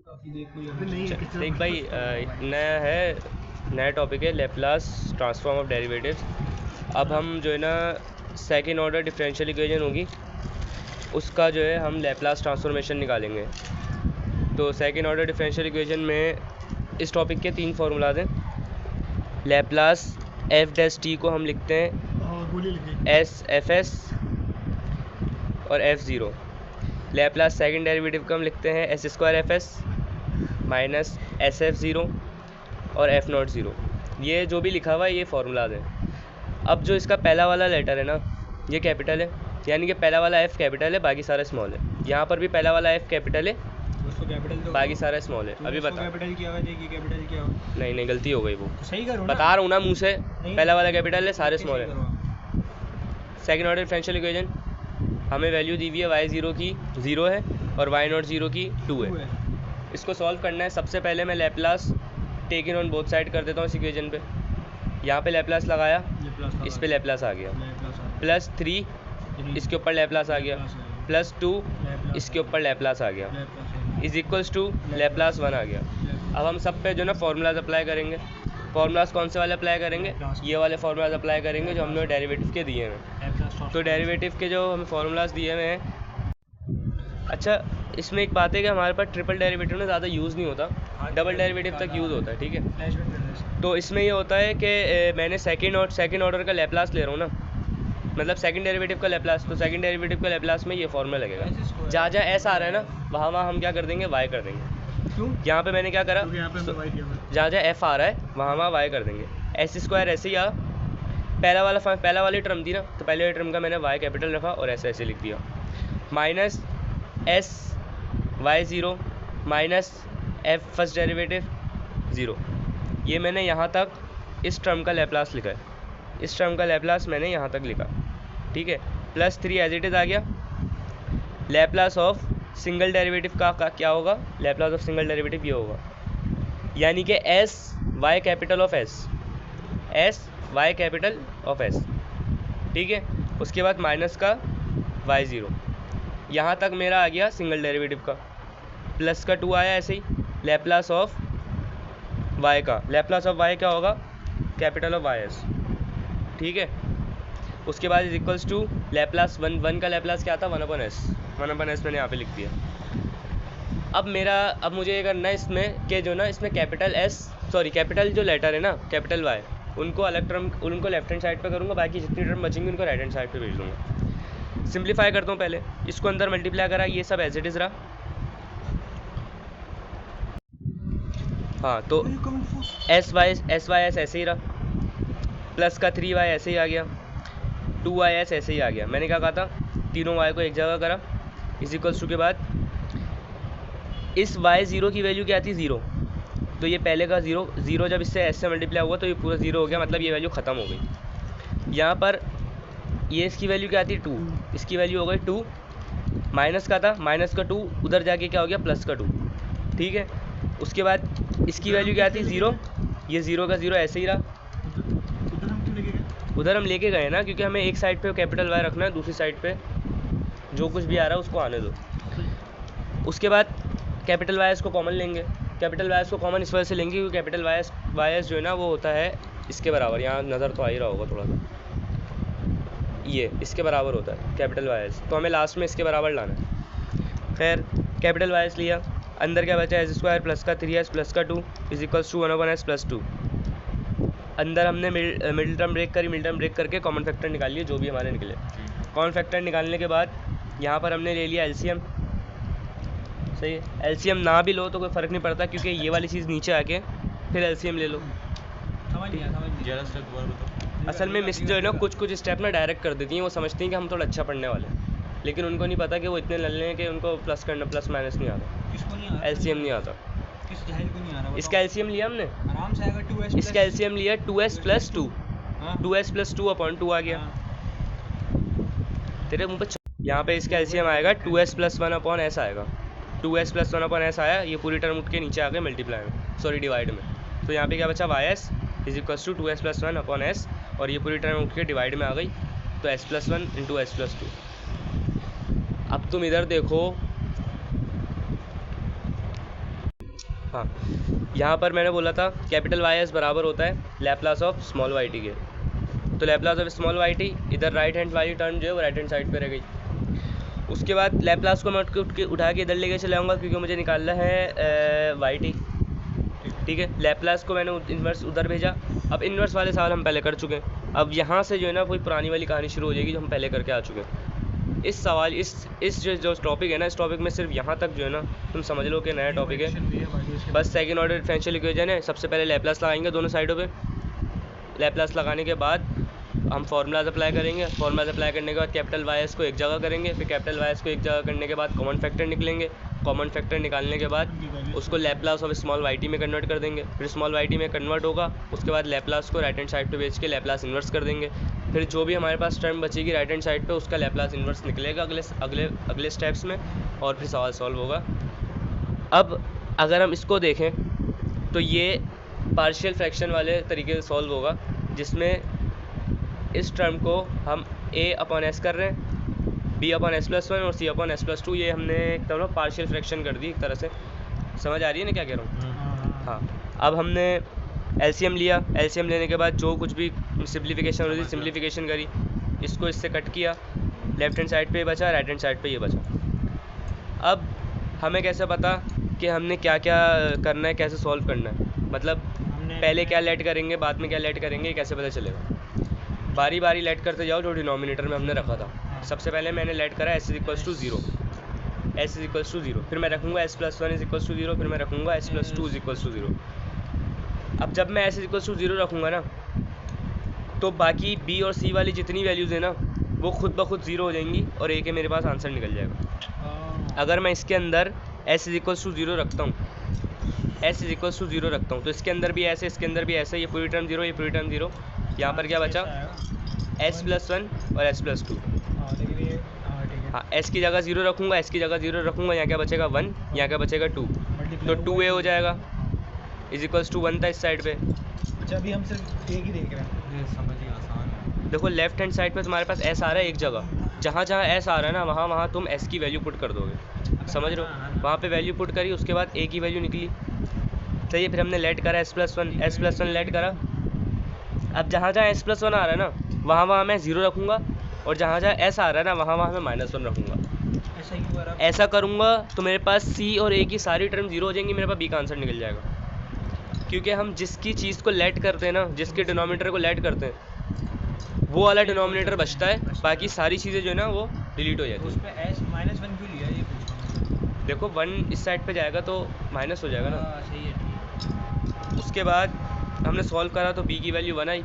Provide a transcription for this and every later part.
देख भाई, नया टॉपिक है लैप्लास ट्रांसफॉर्म ऑफ डेरिवेटिव्स। अब हम जो है ना सेकेंड ऑर्डर डिफरेंशियल इक्वेशन होगी उसका जो है हम लैप्लास ट्रांसफॉर्मेशन निकालेंगे। तो सेकेंड ऑर्डर डिफरेंशियल इक्वेशन में इस टॉपिक के 3 फार्मूलाज हैं। लैप्लास एफ डैश टी को हम लिखते हैं एस एफ एस और F zero. Laplace second derivative को हम लिखते हैं S square F S minus S F zero और एफ नॉट ज़ीरो। ये जो भी लिखा हुआ है ये फार्मूलाज हैं। अब जो इसका पहला वाला लेटर है ना ये कैपिटल है, यानी कि पहला वाला एफ कैपिटल है बाकी सारा स्मॉल है। यहाँ पर भी पहला वाला एफ कैपिटल है बाकी सारा स्मॉल है। अभी बता कैपिटल क्या हो? नहीं गलती हो गई वो तो सही करो ना। बता रहा हूँ ना मुँह से। पहला वाला कैपिटल है सारे स्मॉल है। सेकेंड ऑर्डर डिफरेंशियल इक्वेशन हमें वैल्यू दी हुई है वाई ज़ीरो की 0 है और वाई नॉट ज़ीरो की 2 है। इसको सॉल्व करना है। सबसे पहले मैं Laplace taken on both side कर देता हूँ इस इक्वेशन पे। यहाँ पे लैप्लास लगाया, इस पे लैप्लास आ गया, प्लस 3 इसके ऊपर लैप्लास आ गया, प्लस 2 इसके ऊपर लैप्लास आ गया, इज इक्वल्स टू लैप्लास 1 आ गया। अब हम सब पे जो ना फार्मूलाज अप्लाई करेंगे। फार्मूलाज कौन से वाले अप्लाई करेंगे? ये वाले फार्मूलाज अप्लाई करेंगे जो हमने डेरिवेटिव के दिए हैं। तो डेरिवेटिव के जो हमें फार्मूलाज दिए हुए हैं, अच्छा इसमें एक बात है कि हमारे पास ट्रिपल डेरिवेटिव में ज़्यादा यूज़ नहीं होता, डबल डेरिवेटिव तक यूज़ होता है, ठीक है। तो इसमें ये होता है कि मैंने सेकेंड ऑर्डर का लैप्लास ले रहा हूँ ना, मतलब सेकंड डेरिवेटिव का लैप्लास। तो सेकंड डेरिवेटिव का लैप्लास में ये फॉर्मूला लगेगा। जहाँ जहाँ एस आ रहा है ना वहाँ हम क्या कर देंगे? वाई कर देंगे। यहाँ पे मैंने क्या करा, जहाँ जहाँ एफ आ रहा है वहाँ वाई कर देंगे। एस स्क्वायर ऐसे ही आ, पहला वाली टर्म थी ना, तो पहले वाली टर्म का मैंने वाई कैपिटल रखा और ऐसे लिख दिया। Minus s y zero minus f first derivative 0। ये मैंने यहाँ तक इस टर्म का लैप्लास लिखा है। इस टर्म का लैप्लास मैंने यहाँ तक लिखा, ठीक है। प्लस 3 एज इट इज़ आ गया। लैप्लास ऑफ सिंगल डेरिवेटिव का क्या होगा? लैप्लास ऑफ सिंगल डेरिवेटिव ये होगा, यानी कि s y capital of s, s y capital of s, ठीक है। उसके बाद माइनस का वाई ज़ीरो, यहाँ तक मेरा आ गया सिंगल डेरिवेटिव का। प्लस का 2 आया ऐसे ही। लैप्लास ऑफ वाई का, लैप्लास ऑफ वाई क्या होगा? कैपिटल ऑफ वाई एस, ठीक है। उसके बाद इज इक्वल्स टू लैप्लास 1 का लैप्लास क्या था? 1 अपॉन एस मैंने यहाँ पे लिख दिया। अब मुझे ये करना है इसमें कि जो ना इसमें कैपिटल जो लेटर है ना कैपिटल वाई, उनको उनको लेफ्ट हैंड साइड पे करूँगा, बाकी जितनी टर्म बचेंगी उनको राइट हैंड साइड पे भेज दूँगा। सिंप्लीफाई करता हूँ पहले, इसको अंदर मल्टीप्लाई करा, ये सब एज इट इज़ रहा। हाँ तो एस वाई एस ऐसे ही रहा, प्लस का 3y ऐसे ही आ गया, 2y ऐसे ही आ गया। मैंने क्या कहा था? तीनों y को एक जगह करा, इज इक्वल्स टू के बाद इस वाई ज़ीरो की वैल्यू क्या थी? 0। तो ये पहले का 0 जब इससे s से मल्टीप्लाई हुआ तो ये पूरा 0 हो गया, मतलब ये वैल्यू ख़त्म हो गई। यहाँ पर ये इसकी वैल्यू क्या थी? 2, इसकी वैल्यू हो गई 2। माइनस का था, माइनस का 2 उधर जाके क्या हो गया? प्लस का 2, ठीक है। उसके बाद इसकी वैल्यू क्या थी? 0। ये 0 का 0 ऐसे ही रहा। उधर हम लेके गए ना, क्योंकि हमें एक साइड पे कैपिटल वाई रखना है, दूसरी साइड पे जो कुछ भी आ रहा है उसको आने दो। उसके बाद कैपिटल वाई एस को कॉमन लेंगे। कैपिटल वाई एस को कॉमन इस वजह से लेंगे क्योंकि कैपिटल वाई एस जो है ना वो होता है इसके बराबर, यहाँ नज़र तो आ ही रहा होगा थोड़ा सा, ये इसके बराबर होता है कैपिटल वाई एस, तो हमें लास्ट में इसके बराबर लाना है। खैर कैपिटल वाई एस लिया, अंदर क्या बचा? एस स्क्वायर प्लस का 3s प्लस का 2 is equals to 1 upon s plus 2। अंदर हमने मिडिल टर्म ब्रेक करके कॉमन फैक्टर निकाल लिए जो भी हमारे निकले। कॉमन फैक्टर निकालने के बाद यहाँ पर हमने ले लिया एलसीएम, सही है। एलसीएम ना भी लो तो कोई फ़र्क नहीं पड़ता, क्योंकि ये वाली चीज़ नीचे आके फिर एलसीएम ले लो। असल में मिस जो है ना कुछ स्टेप ना डायरेक्ट कर देती हैं, वो समझती हैं कि हम थोड़ा अच्छा पढ़ने वाले हैं, लेकिन उनको नहीं पता कि वो इतने लल्ले हैं कि उनको प्लस माइनस नहीं आता, एलसीएम नहीं आता। इसका एलसीएम लिया हमने, आराम से आएगा 2s, इसका एलसीएम लिया 2s plus 2, 2s plus 2 upon 2 आ गया तेरे मुँह पे। यहाँ पे इसका एलसीएम आएगा 2s प्लस 1 अपॉन एस आएगा, 2s प्लस 1 अपॉन एस आया। ये पूरी टर्म उठ के नीचे आ गए मल्टीप्लाई में, सॉरी डिवाइड में। तो यहाँ पे क्या बचा? Y s is equals to 2s plus 1 upon s, और ये पूरी टर्म उठ के डिवाइड में आ गई, तो s plus 1 into S plus 2। अब तुम इधर देखो, हाँ, यहाँ पर मैंने बोला था कैपिटल वाई एस बराबर होता है Laplace of small y t के। तो Laplace of small y t, इधर राइट हैंड वाली टर्म जो है वो राइट हैंड साइड पे रह गई। उसके बाद लैप्लास को मैं उठा के इधर लेके चले आऊँगा क्योंकि मुझे निकालना है वाई टी। ठीक है, लैप्लास को मैंने इन्वर्स उधर भेजा। अब इन्वर्स वाले सवाल हम पहले कर चुके हैं। अब यहाँ से जो है ना कोई पुरानी वाली कहानी शुरू हो जाएगी जो हम पहले करके आ चुके हैं। इस सवाल इस जो टॉपिक है ना, इस टॉपिक में सिर्फ यहाँ तक जो है ना तुम समझ लो कि नया टॉपिक है। बस सेकंड ऑर्डर डिफरेंशियल इक्वेशन है। सबसे पहले लैप्लास लगाएंगे दोनों साइडों पे। लैप्लास लगाने के बाद हम फार्मूलाज अप्लाई करेंगे। फार्मूलाज अप्लाई करने के बाद कैपिटल वाई एस को एक जगह करेंगे। फिर कैपिटल वाई एस को एक जगह करने के बाद कॉमन फैक्टर निकलेंगे। कॉमन फैक्टर निकालने के बाद उसको Laplace of small y t में कन्वर्ट कर देंगे। फिर स्मॉल वाई टी में कन्वर्ट होगा, उसके बाद लैप्लास को राइट हैंड साइड पे बेच के लैप्लास इन्वर्स कर देंगे। फिर जो भी हमारे पास टर्म बचेगी राइट हैंड साइड पे उसका लैप्लास इन्वर्स निकलेगा अगले स्टेप्स में, और फिर सवाल सॉल्व होगा। अब अगर हम इसको देखें तो ये पार्शियल फ्रैक्शन वाले तरीके से सॉल्व होगा, जिसमें इस टर्म को हम a अपॉन एस कर रहे हैं, b अपॉन एस प्लस 1 और c अपॉन एस प्लस 2। ये हमने एक तरह पार्शियल फ्रैक्शन कर दी एक तरह से। समझ आ रही है ना क्या कह रहा हूँ? हाँ, अब हमने एलसीएम लिया। एलसीएम लेने के बाद जो कुछ भी सिम्प्लीफिकेशन होती सिम्प्लीफिकेशन करी, इसको इससे कट किया, लेफ्ट हैंड साइड पे ये बचा, राइट हैंड साइड पे ये बचा। अब हमें कैसे पता कि हमने क्या क्या करना है, कैसे सॉल्व करना है, मतलब पहले क्या लेट करेंगे बाद में क्या लेट करेंगे, ये कैसे पता चलेगा? बारी बारी लेट करते जाओ जो डिनोमिनेटर में हमने रखा था। सबसे पहले मैंने लेट करा s equals to 0, s equals to 0, फिर मैं रखूँगा s plus 1 is equals to 0, फिर मैं रखूँगा s plus 2 is equals to 0। अब जब मैं s इक्वल्स टू 0 रखूँगा ना, तो बाकी b और c वाली जितनी वैल्यूज़ है ना वो खुद ब खुद 0 हो जाएंगी और a के मेरे पास आंसर निकल जाएगा। अगर मैं इसके अंदर s इक्वल्स टू 0 रखता हूँ, s इक्वल्स टू 0 रखता हूँ, तो इसके अंदर भी ऐसे, इसके अंदर भी ऐसे, ये पूरी टर्म 0, ये पूरी टर्म 0। यहाँ पर क्या बचा? s प्लस 1 और s प्लस 2। हाँ, s की जगह 0 रखूँगा, s की जगह 0 रखूँगा, यहाँ क्या बचेगा 1, यहाँ क्या बचेगा 2, तो 2a हो जाएगा इज इक्वल्स टू 1 था इस साइड पे। अच्छा, अभी हम सिर्फ एक ही देख रहे हैं। समझिए, आसान है। देखो लेफ्ट हैंड साइड पे तुम्हारे पास s आ रहा है एक जगह, जहाँ जहाँ s आ रहा है ना वहाँ तुम s की वैल्यू पुट कर दोगे। समझ रहे हो? वहाँ पे वैल्यू पुट करी, उसके बाद a की वैल्यू निकली। सही है, फिर हमने लेट करा s प्लस 1 लेट करा। अब जहाँ जहाँ s प्लस 1 आ रहा है ना वहाँ मैं 0 रखूँगा, और जहाँ जहाँ s आ रहा है ना वहाँ मैं -1 रखूँगा। ऐसा करूँगा तो मेरे पास c और a की सारी टर्म 0 हो जाएंगी, मेरे पास b का आंसर निकल जाएगा। क्योंकि हम जिसकी चीज़ को लेट करते हैं ना, जिसके डिनोमिनेटर को लेट करते हैं, वो वाला डिनोमिनेटर बचता है, बाकी सारी चीज़ें जो है ना वो डिलीट हो जाती है। s -1 क्यों लिया ये पूछना? देखो 1 इस साइड पे जाएगा तो माइनस हो जाएगा ना। सही है, ठीक है। उसके बाद हमने सॉल्व करा तो b की वैल्यू 1 आई,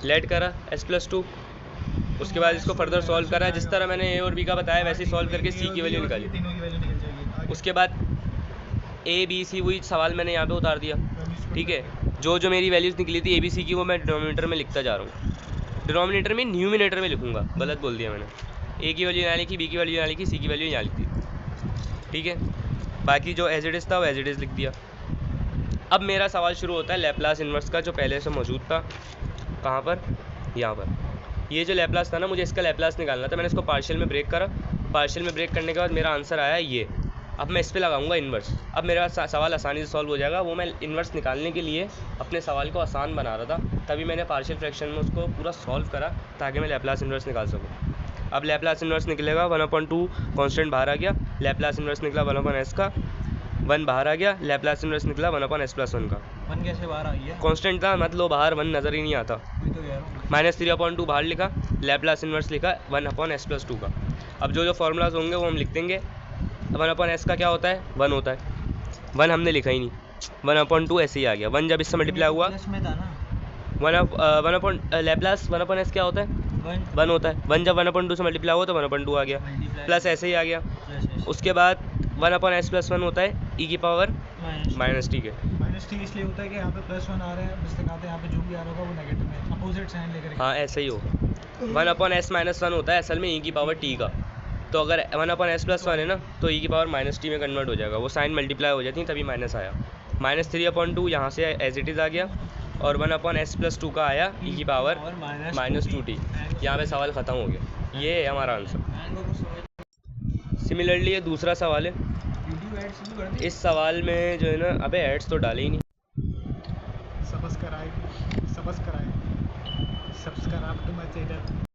लेट करा s प्लस 2, उसके बाद इसको फर्दर सॉल्व करा, जिस तरह मैंने a और b का बताया वैसे ही सॉल्व करके c की वैल्यू निकाली। तीनों की वैल्यू निकल जाएगी। उसके बाद a b c वही सवाल मैंने यहाँ पे उतार दिया। ठीक है, जो मेरी वैल्यूज़ निकली थी a b c की वो मैं डिनोमिनेटर में लिखता जा रहा हूँ। डिनोमिनेटर में न्यूमिनेटर में लिखूँगा, गलत बोल दिया मैंने। a की वैल्यू यहाँ लिखी, b की वैल्यू यहाँ लिखी, c की वैल्यू यहाँ लिखी। ठीक है, बाकी जो एज इट इज़ था वो एज इट इज़ लिख दिया। अब मेरा सवाल शुरू होता है लैप्लास इन्वर्स का, जो पहले से मौजूद था। कहाँ पर? यहाँ पर। ये जो लैप्लास था ना, मुझे इसका लैप्लास निकालना था। मैंने इसको पार्शियल में ब्रेक करा, पार्शियल में ब्रेक करने के बाद मेरा आंसर आया ये। अब मैं इस पर लगाऊंगा इन्वर्स। अब मेरा सवाल आसानी से सॉल्व हो जाएगा। वो मैं इन्वर्स निकालने के लिए अपने सवाल को आसान बना रहा था, तभी मैंने पार्शियल फ्रैक्शन में उसको पूरा सॉल्व करा ताकि मैं लैप्लास इन्वर्स निकाल सकूँ। अब लैप्लास इन्वर्स निकलेगा 1/2, कॉन्स्टेंट बाहर आ गया, लैप्लास इन्वर्स निकला 1/s का, 1 बाहर आ गया, लैप्लास इन्वर्स निकला 1/s प्लस 1 का। 1 कैसे बाहर आ गया? कांस्टेंट था, मत लो बाहर, 1 नज़र ही नहीं आता। वही तो कह रहा हूँ। -3/2 बाहर लिखा, लैप्लास इन्वर्स लिखा 1/s प्लस 2 का। अब जो फार्मूलाज होंगे वो हम लिख देंगे। 1/s का क्या होता है? 1 होता है। 1 हमने लिखा ही नहीं, 1/2 ऐसे ही आ गया। 1 जब इससे मल्टीप्लाई हुआ, इसमें था ना लैप्लास 1/s क्या होता है? 1 होता है। 1 जब 1/2 से मल्टीप्लाई हुआ तो 1/2 आ गया, प्लस ऐसे ही आ गया। उसके बाद 1/s प्लस 1 होता है e की पावर -t के। -t इसलिए होता है कि यहाँ पे +1 आ रहा है, मिस्टेक आते हैं, यहाँ पे जो भी आ रहा होगा वो नेगेटिव में अपोजिट साइन लेकर। हाँ, ऐसे ही होगा। 1/s -1 होता है असल में e की पावर t का। तो अगर 1/s प्लस 1 है ना तो e की पावर -t में कन्वर्ट हो जाएगा, वो साइन मल्टीप्लाई हो जाती है तभी माइनस आया। -3/2 यहाँ से एज इट इज़ आ गया, और 1/s प्लस 2 का आया e की पावर -2t। यहाँ पे सवाल ख़त्म हो गया। ये है हमारा आंसर। सिमिलरली ये दूसरा सवाल है। यूट्यूब एड्स शुरू कर दी। इस सवाल में जो है ना, अबे एड्स तो डाले ही नहीं। Subscribe to my channel.